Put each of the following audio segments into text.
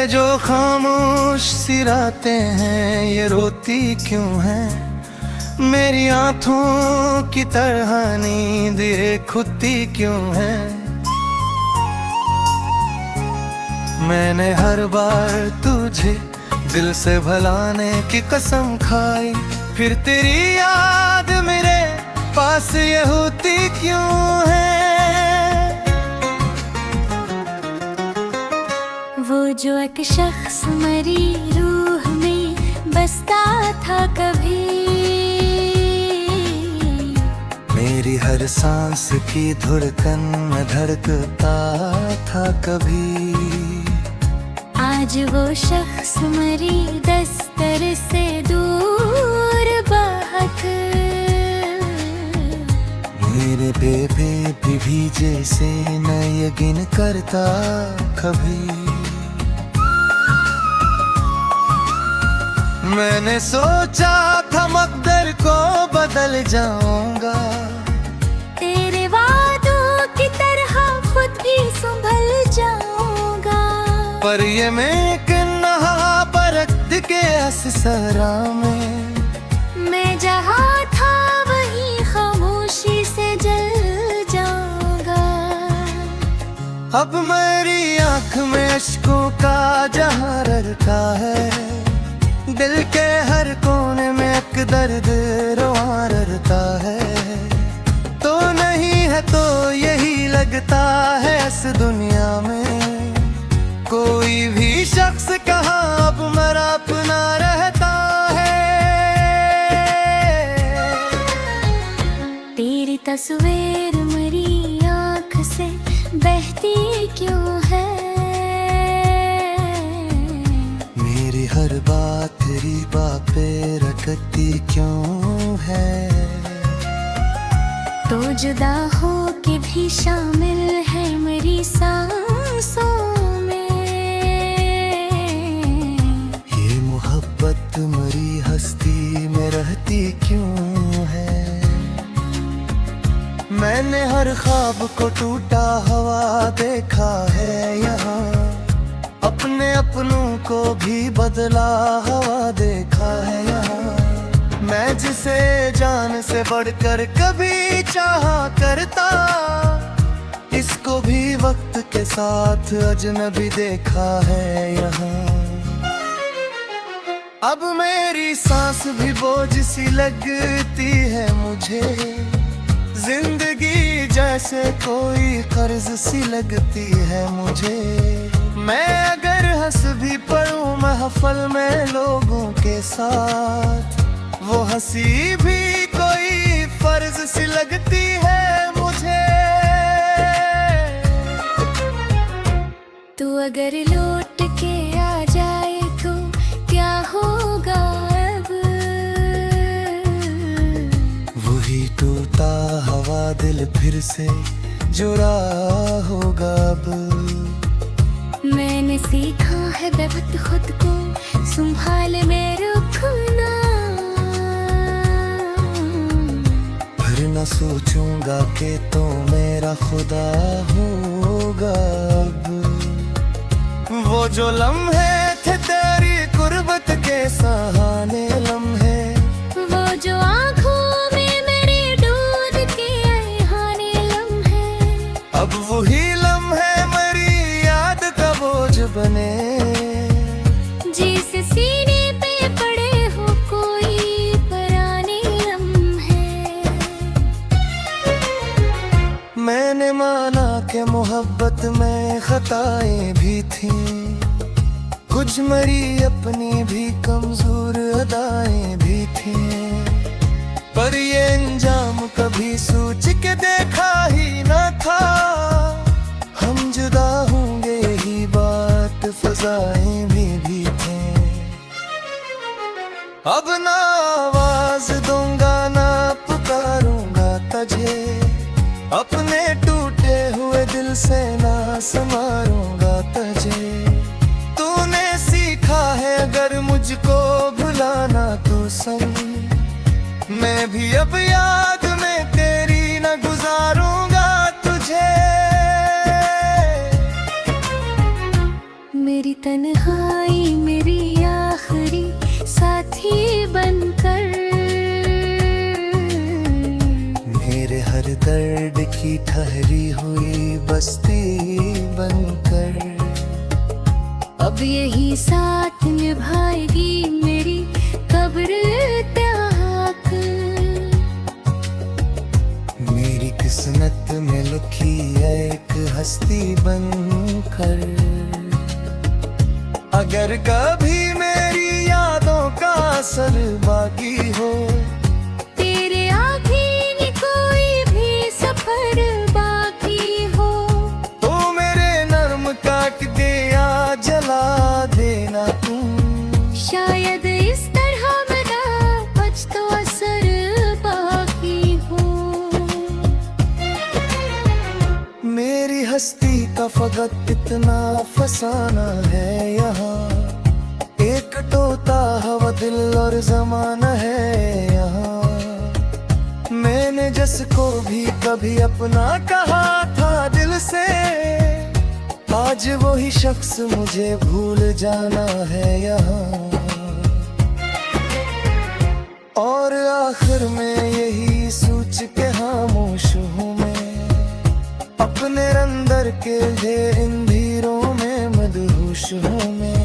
जो खामोश सी रातें हैं ये रोती क्यों हैं? मेरी आंखों की तरह नींद ये खुदती क्यों है? मैंने हर बार तुझे दिल से भुलाने की कसम खाई, फिर तेरी याद मेरे पास ये होती क्यों है? वो जो एक शख्स मरी रूह में बसता था कभी, मेरी हर सांस की धड़कन में धड़कता था कभी। आज वो शख्स मरी दस्तर से दूर बहुत, मेरे बेबे भी जैसे न यकीन करता कभी। मैंने सोचा था मकदर को बदल जाऊंगा, तेरे वादों की तरह खुद भी संभल जाऊंगा। पर ये मैं एक नहा परख्त के असरा में, मैं जहाँ था वहीं खामोशी से जल जाऊंगा। अब मेरी आंख में अश्कों का जहां रखा है, दिल के हर कोने में एक दर्द रोआ रहता है। तो नहीं है तो यही लगता है इस दुनिया में, कोई भी शख्स कहाँ अब मेरा अपना रहता है। तेरी तस्वीर मेरी आँख से बहती क्यों है? मेरी हर बात तेरी बात पे रटती क्यों है? तो जुदा हो के भी शामिल है मेरी सांसों में, ये मोहब्बत मरी हस्ती में रहती क्यों है? मैंने हर ख्वाब को टूटा हुआ देखा है यहाँ, अपने अपनों को भी बदला हुआ देखा है यहाँ। मैं जिसे जान से बढ़कर कभी चाहा करता, इसको भी वक्त के साथ अजनबी देखा है यहाँ। अब मेरी सांस भी बोझ सी लगती है मुझे, जिंदगी जैसे कोई कर्ज सी लगती है मुझे। मैं अगर हंस भी पढ़ूं महफल में लोगों के साथ, वो हंसी भी कोई फर्ज सी लगती है मुझे। तू अगर लौट के आ जाए तो क्या होगा अब? वही टूटा हवा दिल फिर से जुड़ा होगा अब। मैंने सीखा है बेवक्त खुद को संभाल में रखना, फिर न सोचूंगा कि तो मेरा खुदा होगा अब। वो जो लम्हे थे तेरी कुर्बत के सहाने लम्हे, वो जो आँखों में मेरे डूब के आहाने लम्हे, अब वही लम्हे मेरी याद का बोझ बने। जिस सीने पे पड़े हो कोई पराने लम्हे। मैंने माना कि मोहब्बत में खताएं भी थीं, कुछ मरी अपनी भी कमजोर अदाएं भी थीं, पर ये अंजाम कभी सोच के देखा ही ना था। हम जुदा होंगे यही बात फजाएं भी थी। अब ना आवाज दूंगा ना पुकारूंगा तुझे, अपने टूटे हुए दिल से ना संवारूंगा तुझे। तूने सीखा है अगर मुझको भुलाना तो संग, मैं भी अब याद में तेरी न गुजारूंगा तुझे। मेरी तन्हाई मेरी आखिरी साथी बनकर, मेरे हर दर्द की ठहरी हुई बस्ती बनकर। अब यही साथ निभाएगी मेरी कब्र तक। मेरी किस्मत में लिखी है एक हस्ती बनकर। अगर कभी मेरी यादों का असर बाकी हो, तेरे आगे न कोई भी सफर बाकी हो, तो मेरे नर्म काट के या जला देना तुम। शायद इस तरह मेरा कुछ तो असर बाकी हो। मेरी हस्ती का फकत इतना फसाना है यहाँ, एक टोता हवा दिल और जमाना है यहाँ। मैंने जिसको भी कभी अपना कहा था दिल से, आज वही शख्स मुझे भूल जाना है यहाँ। और आखिर में यही सोच के खामोश हूँ मैं, अपने अंदर के इन धीरों में मदहोश हूँ मैं।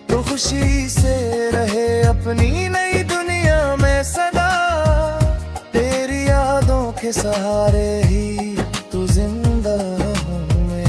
तो खुशी से रहे अपनी नई दुनिया में सदा, तेरी यादों के सहारे ही तू जिंदा हूँ मैं।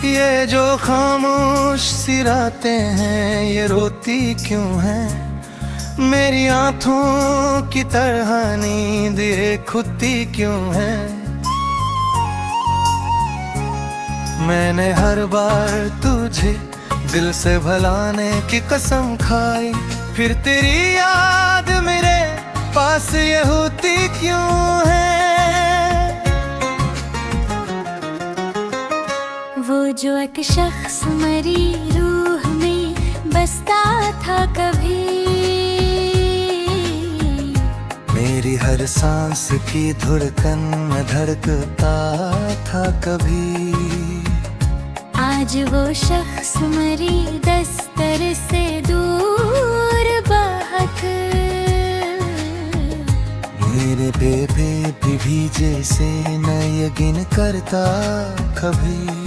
ये जो खामोश सी रातें हैं, ये रोती क्यों हैं? मेरी आँखों की तरह नींद ये खुदती क्यों है? मैंने हर बार तुझे दिल से भुलाने की कसम खाई, फिर तेरी याद मेरे पास ये होती क्यों है? वो जो एक शख्स मरी रूह में बसता था कभी, मेरी हर सांस की धड़कन में धड़कता था कभी। आज वो शख्स मरी दस्तर से दूर बहक, मेरे बेबे भी जैसे न यकीन करता कभी।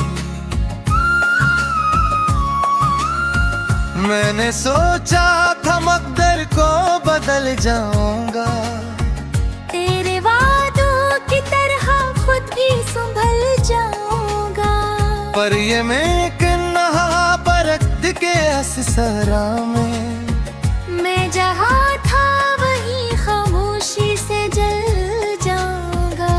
मैंने सोचा था मकदर को बदल जाऊंगा, तेरे वादों की तरह खुद भी संभल जाऊंगा। पर ये मैं एक नहा परख के असरा में, मैं जहाँ था वहीं खामोशी से जल जाऊंगा।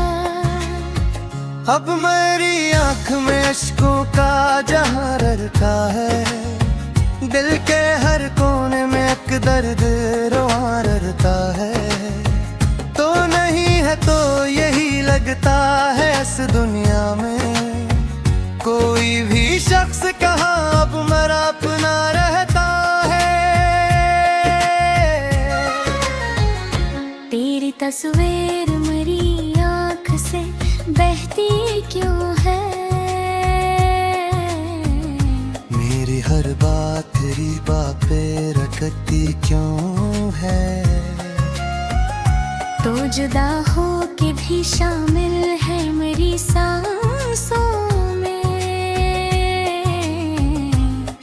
अब मेरी आँख में अश्कों का जहाँ रखा है, दिल के हर कोने में एक दर्द रोआ रहता है। तो नहीं है तो यही लगता है इस दुनिया में, कोई भी शख्स कहाँ अब मेरा अपना रहता है। तेरी तस्वीर मेरी आँख से बहती क्यों है? मेरी हर बात तेरी बात पे रटती क्यों है? तो जुदा हो के भी शामिल है मेरी सांसों में।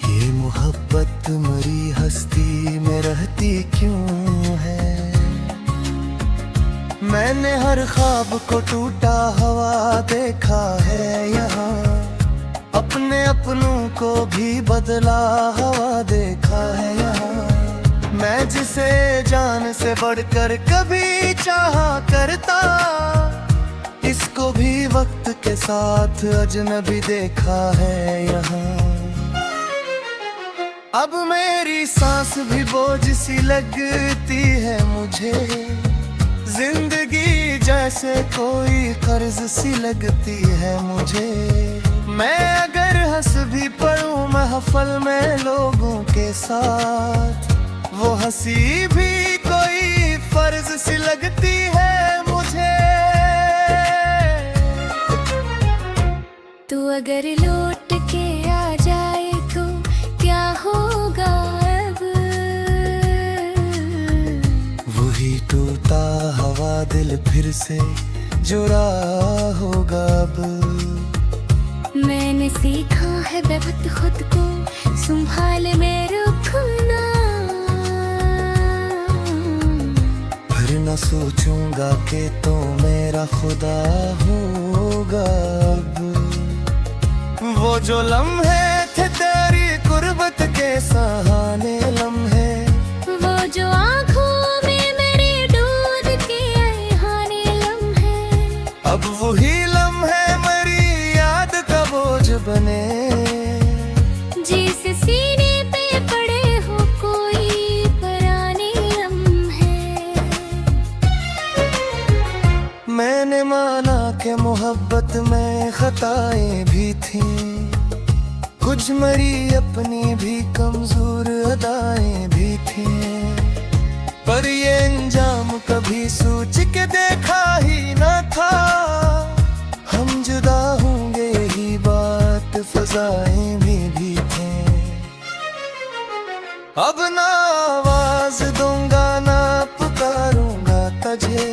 ये मोहब्बत मरी हस्ती में रहती क्यों है? मैंने हर ख्वाब को टूटा हुआ देखा है यहाँ, अपने अपनों को भी बदला हुआ देखा है यहाँ। मैं जिसे जान से बढ़कर कभी चाहा करता, इसको भी वक्त के साथ अजनबी देखा है यहाँ। अब मेरी सांस भी बोझ सी लगती है मुझे, जिंदगी जैसे कोई कर्ज सी लगती है मुझे। मैं अगर हंस भी पड़ूं महफल में लोगों के साथ, वो हंसी भी कोई फर्ज सी लगती है मुझे। तू अगर लौट के आ जाए तो क्या होगा अब? वही टूटा हवा दिल फिर से जुड़ा होगा अब। मैंने सीखा है बेवक्त खुद को संभाल में रखना, फिर न सोचूंगा कि तो मेरा खुदा होगा अब। वो जो लम्हे थे तेरी कुर्बत के सहाने लम्हे, वो जो आँखों में मेरे दूध के आहाने लम्हे, अब वही लम्हे मेरी याद का बोझ बने। जिस सीने पे पड़े हो कोई पराने लम्हे। मैंने माना कि मोहब्बत में खताएं भी थीं, कुछ मरी अपनी भी कमजोर अदाएं भी थीं, पर ये अंजाम कभी सोच के देखा ही न था। हम जुदा होंगे ही बात फजाएं भी थीं। अब ना आवाज दूंगा ना पुकारूंगा तुझे,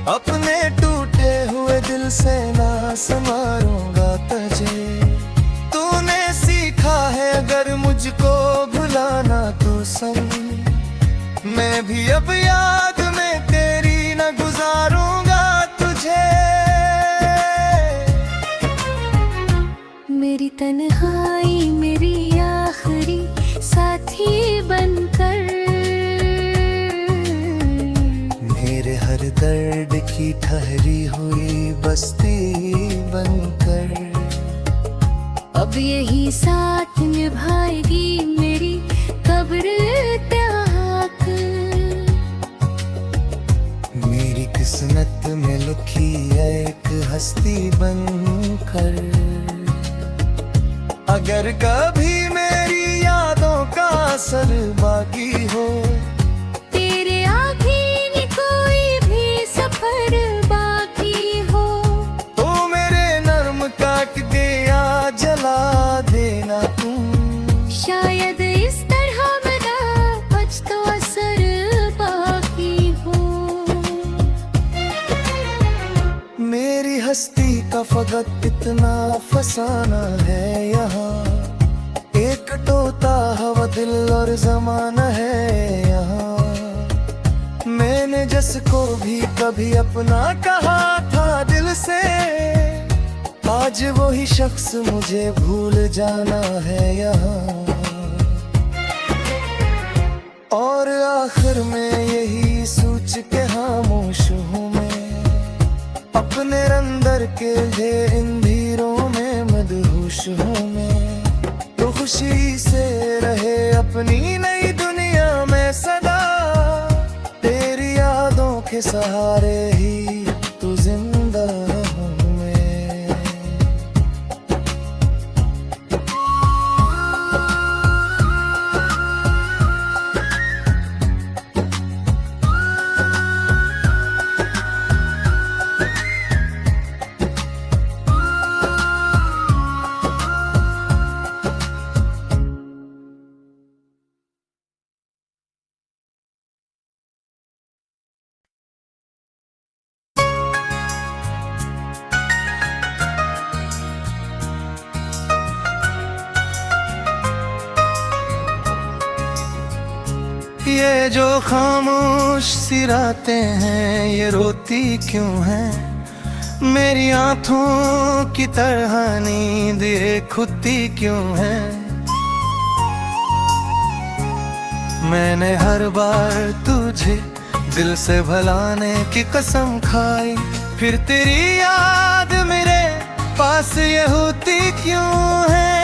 अपने टूटे हुए दिल से ना संवारूंगा तुझे। तूने सीखा है अगर मुझको भुलाना तो संग, मैं भी अब याद में तेरी न गुजारूंगा तुझे। मेरी तन्हाई मेरी आखिरी साथी बनकर, मेरे हर दर्द की ठहरी हुई बस्ती बनकर। अब यही साथ निभाएगी मेरी कब्र तक। मेरी किस्मत में लिखी है एक हस्ती बनकर। अगर कभी मेरी यादों का असर बाकी हो, तेरे आगे में कोई भी सफर बाकी हो, तो मेरे नर्म काट के या जला देना तुम। शायद इस तरह मेरा कुछ तो असर बाकी हो। मेरी हस्ती का फकत इतना फसाना है यहाँ, एक टोता हवा दिल और जमाना है यहाँ। मैंने जिसको भी कभी अपना कहा था दिल से, आज वही शख्स मुझे भूल जाना है यहाँ। और आखिर में यही सोच के खामोश हूँ मैं, अपने अंदर के इन धीरों में मदहोश हूँ मैं। तो खुशी से रहे अपनी नई दुनिया में सदा, तेरी यादों के सहारे ही तू जिंदा हूँ मैं। ये जो खामोश सी रातें हैं ये रोती क्यों हैं, मेरी आँखों की तरह नींद ये खुदती क्यों है। मैंने हर बार तुझे दिल से भुलाने की कसम खाई, फिर तेरी याद मेरे पास ये होती क्यों है।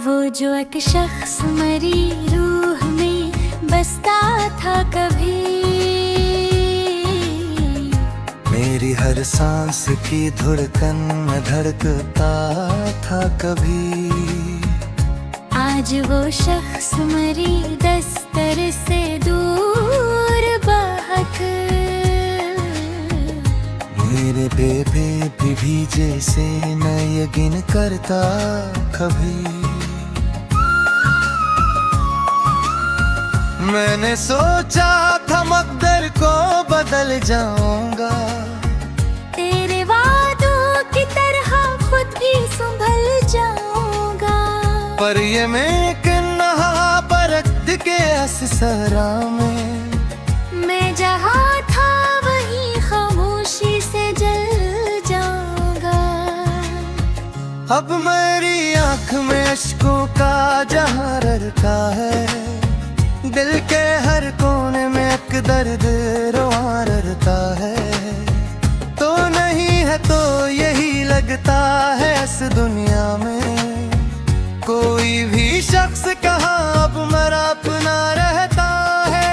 वो जो एक शख्स मरी रूह में बसता था कभी, मेरी हर सांस की धड़कन में धड़कता था कभी। आज वो शख्स मरी दस्तर से दूर बहक, मेरे बेबे भी जैसे न यकीन करता कभी। मैंने सोचा था मकदर को बदल जाऊंगा, तेरे वादों की तरह खुद भी संभल जाऊंगा। पर ये मैं कि नहा परक्त के असरा में, मैं जहाँ था वहीं खामोशी से जल जाऊंगा। अब मेरी आंख में अश्कों का जहां रखा है, दिल के हर कोने में एक दर्द रोआ रता है। तो नहीं है तो यही लगता है इस दुनिया में, कोई भी शख्स कहाँ अब मरा अपना रहता है।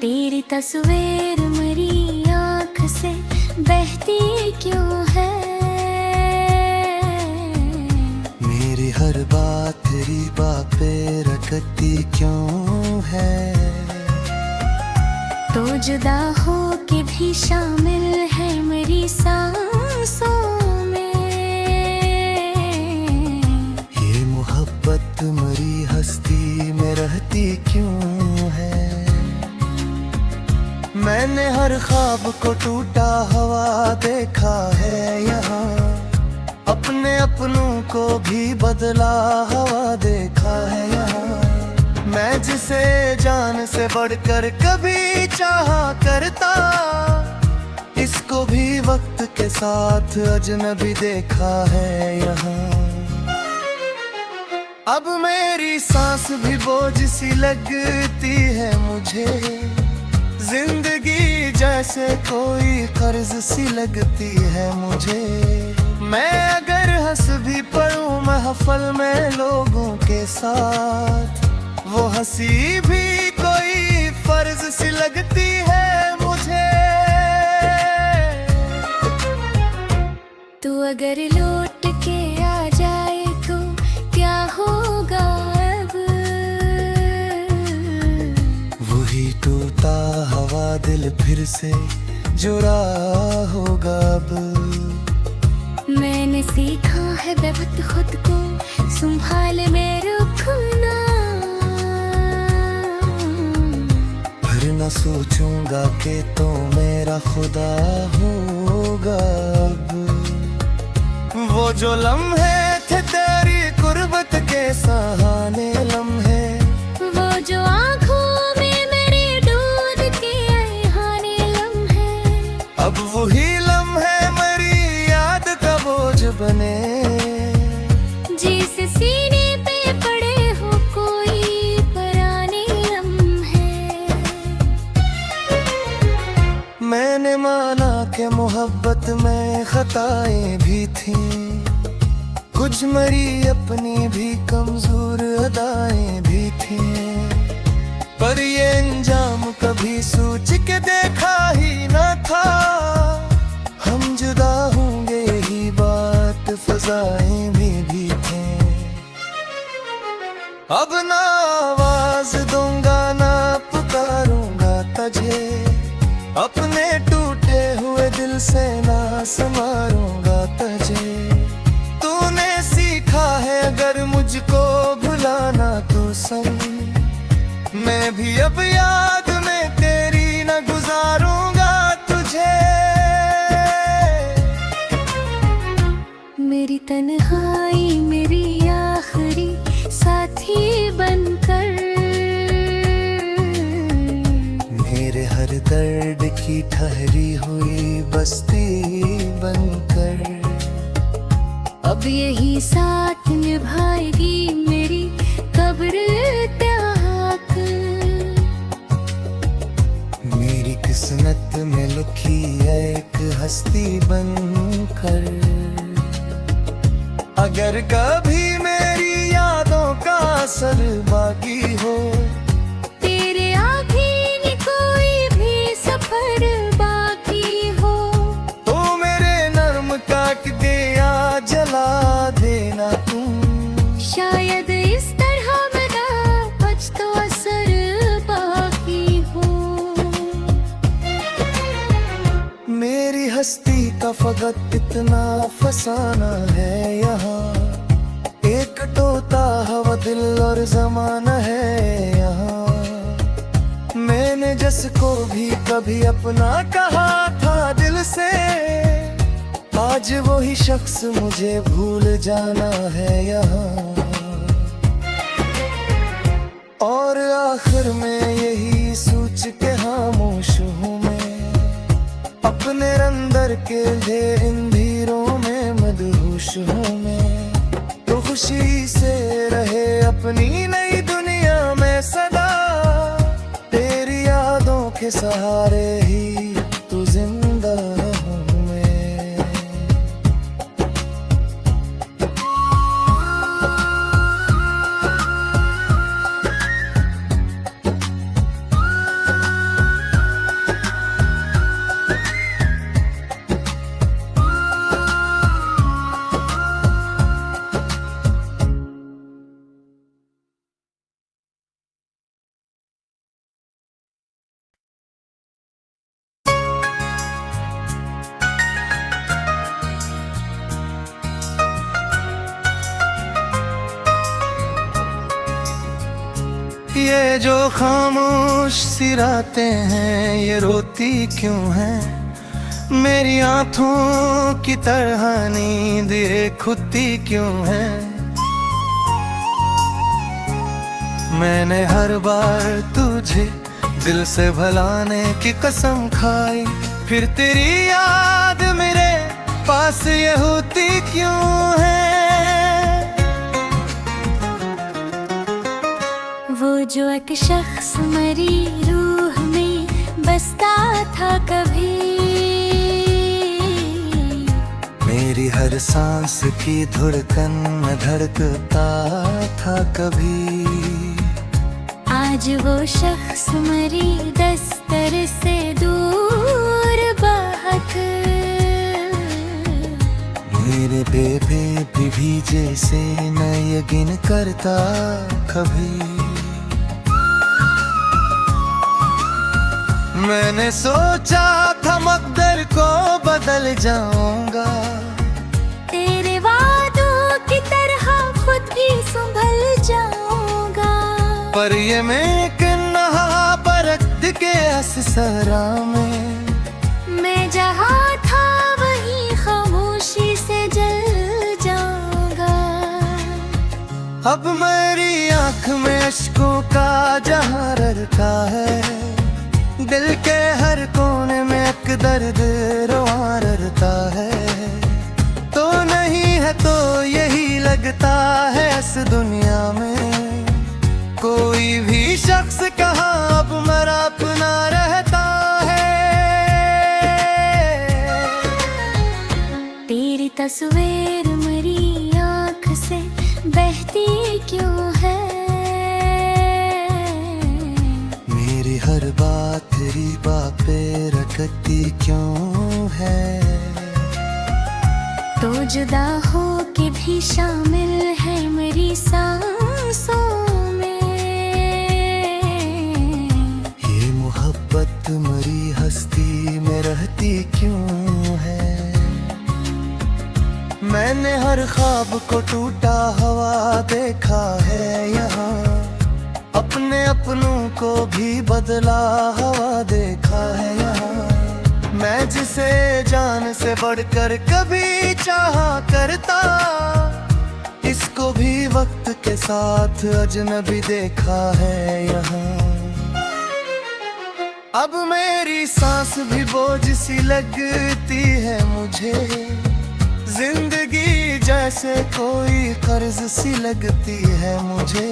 तेरी तस्वीर मेरी आँख से बहती क्यों है, मेरी हर बात तेरी बात पे रखती क्यों है। तो जुदा हो के भी शामिल है मेरी सांसों में, ये मोहब्बत मरी हस्ती में रहती क्यों है। मैंने हर ख्वाब को टूटा हुआ देखा है यहाँ, अपने अपनों को भी बदला हुआ देखा है यहाँ। मैं जिसे जान से बढ़कर कभी चाहा करता, इसको भी वक्त के साथ अजनबी देखा है यहाँ। अब मेरी सांस भी बोझ सी लगती है मुझे, जिंदगी जैसे कोई कर्ज सी लगती है मुझे। मैं अगर हंस भी पढ़ूं महफल में लोगों के साथ, वो हंसी भी कोई फर्ज सी लगती है मुझे। तू अगर लौट के आ जाए तो क्या होगा अब, वही टूटा हवा दिल फिर से जुड़ा होगा अब। मैंने सीखा है बेवक्त खुद को संभाल में रखना, फिर न सोचूंगा कि तो मेरा खुदा होगा अब। वो जो लम्हे थे तेरी कुर्बत के सहाने लम्हे, वो जो आँखों में मेरे दूध के आहाने लम्हे, अब वही लम्हे मेरी याद का बोझ बने। जिस सीने पे पड़े हो कोई पराने लम्हे। मैंने माना कि मोहब्बत में खताएं भी थीं, कुछ मरी अपनी भी कमजोर अदाएं भी थीं, पर ये अंजाम कभी सोच के देखा ही न था। हम जुदा होंगे यही बात फजाएं भी थीं। अब ना आवाज दूंगा ना पुकारूंगा तुझे, अपने टूटे हुए दिल से ना संवारूंगा तुझे। तूने सीखा है अगर मुझको भुलाना तो संग, मैं भी अब याद में तेरी न गुजारूंगा तुझे। मेरी तन्हाई मेरी आखिरी साथी बनकर, मेरे हर दर्द की ठहरी हुई बस्ती बनकर। अब यही साथ निभाएगी मेरी कब्र तक। मेरी किस्मत में लिखी है एक हस्ती बनकर। अगर कभी मेरी यादों का असर बाकी हो, तेरे आगे न कोई भी सफर बाकी हो, तो मेरे नर्म काट दे या जला देना तुम। शायद इस तरह मेरा कुछ तो असर बाकी हो। मेरी हस्ती का फकत इतना फसाना है यहाँ, एक टोता हवा दिल और जमाना है यहाँ। मैंने जिसको भी कभी अपना कहा था दिल से, आज वही शख्स मुझे भूल जाना है यहाँ। और आखिर में यही सोच के खामोश हूँ मैं, अपने अंदर के लिए इन भीड़ों में मदहोश हूँ मैं। तो खुशी से रहे अपनी नई दुनिया में सदा, तेरी यादों के सहारे ही तू जिंदा हूँ मैं। ये जो खामोश सी रातें हैं, ये रोती क्यों हैं? मेरी आँखों की तरह नींद ये खुदती क्यों है? मैंने हर बार तुझे दिल से भुलाने की कसम खाई, फिर तेरी याद मेरे पास ये होती क्यों है? वो जो एक शख्स मरी रूह में बसता था कभी, मेरी हर सांस की धड़कन में धड़कता था कभी। आज वो शख्स मरी दस्तर से दूर बहुत। मेरे बेबे भी जैसे न यकीन करता कभी। मैंने सोचा था मकदर को बदल जाऊंगा, तेरे वादों की तरह खुद भी संभल जाऊंगा। पर ये मैं कन्हा परख के असरा में, मैं जहाँ था वहीं खामोशी से जल जाऊंगा। अब मेरी आँख में अश्कों का जहाँ रखा है, दिल के हर कोने में एक दर्द रोआ रहता है। तो नहीं है तो यही लगता है इस दुनिया में, कोई भी शख्स कहाँ अब मेरा अपना रहता है। तेरी तस्वीर मेरी आँख से बहती क्यों है? मेरी हर बात तेरी बापे रखती क्यों है? तो जुदा हो के भी शामिल है मेरी सांसों में। ये मोहब्बत मरी हस्ती में रहती क्यों है? मैंने हर ख्वाब को टूटा हुआ देखा है यहाँ, अपने अपनों को भी बदला हुआ देखा है यहाँ। मैं जिसे जान से बढ़कर कभी चाहा करता, इसको भी वक्त के साथ अजनबी देखा है यहाँ। अब मेरी सांस भी बोझ सी लगती है मुझे, जिंदगी जैसे कोई कर्ज सी लगती है मुझे।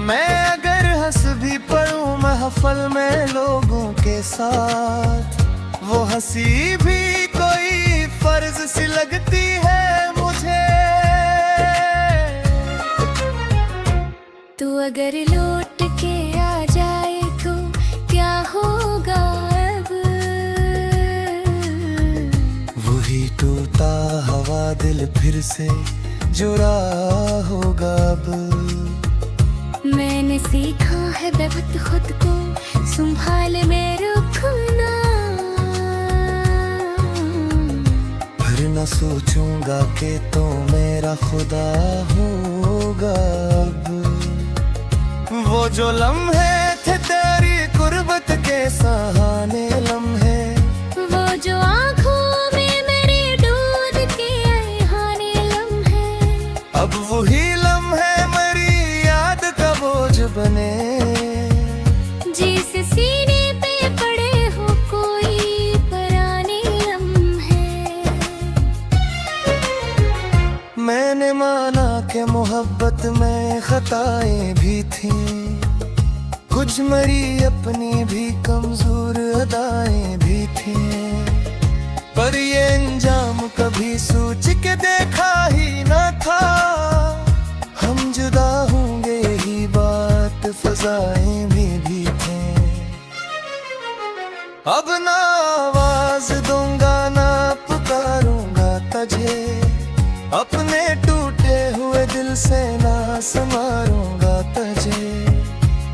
मैं अगर हंस भी पड़ूं महफल में लोगों के साथ, वो हंसी भी कोई फर्ज सी लगती है मुझे। तू अगर लौट के आ जाए तो क्या होगा अब? वही टूटा हवा दिल फिर से जुड़ा होगा अब। मैंने सीखा है बेवक्त खुद को संभाल में रखना, फिर न सोचूंगा कि तो मेरा खुदा होगा अब। वो जो लम्हे थे तेरी गुर्बत के सहाने लम्हे, वो जो आँखों में मेरे दूध के आहाने लम्हे, अब वही लम्हे मेरी याद का बोझ बने। जिस सीने पे पड़े हो कोई पराने लम्हे। मैंने माना कि मोहब्बत में खताएं भी थीं, कुछ मेरी अपनी भी कमजोर अदाएं भी थीं, पर ये अंजाम कभी सोच के देखा ही न था। हम जुदा होंगे यही बात फजाएं में भी थी। अब ना आवाज दूंगा ना पुकारूंगा तुझे, अपने टूटे हुए दिल से ना संवारूंगा तुझे।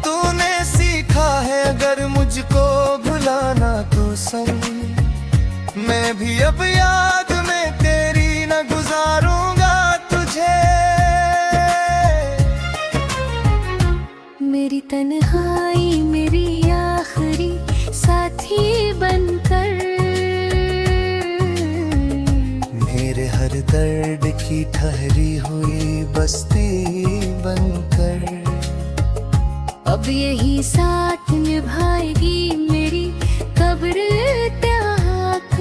तूने सीखा है अगर मुझको भुलाना तू संग, मैं भी अब याद में तेरी न गुजारूंगा तुझे। मेरी तन्हाई मेरी आखिरी साथी बनकर, मेरे हर दर्द की ठहरी हुई बस्ती बनकर, अब यही साथ निभाएगी मेरी कब्र तक।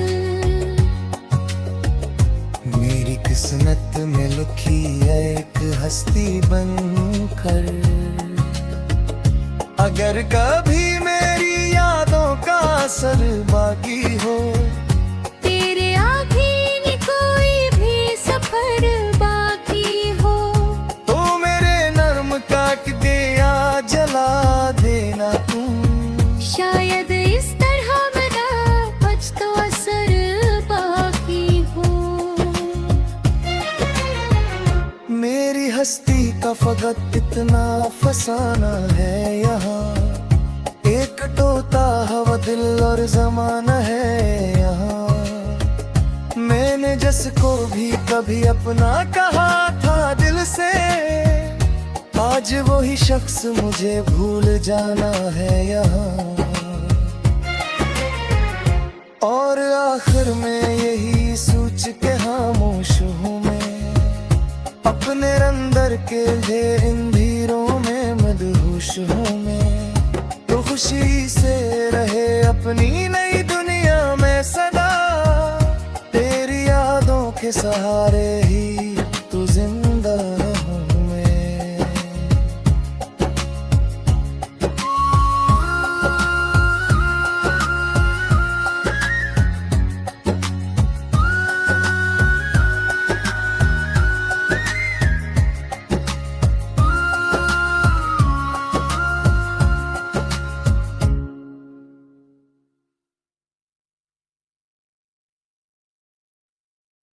मेरी किस्मत में लिखी एक हस्ती बनकर। अगर कभी मेरी यादों का असर बाकी हो, तेरे आगे भी कोई भी सफर बाकी हो, तो मेरे नर्म काट दे या जला देना तुम। शायद इस तरह मेरा कुछ तो असर बाकी हो। मेरी हस्ती का फकत इतना फसाना है यहाँ, एक टोता हवा दिल और जमाना है यहाँ। मैंने जिसको भी कभी अपना कहा था दिल से, आज वही शख्स मुझे भूल जाना है यहाँ। और आखिर में यही सोच के खामोश हूँ मैं, अपने अंदर के इन भीड़ों में मदहोश हूँ मैं। तो खुशी से रहे अपनी नई दुनिया में सदा, तेरी यादों के सहारे ही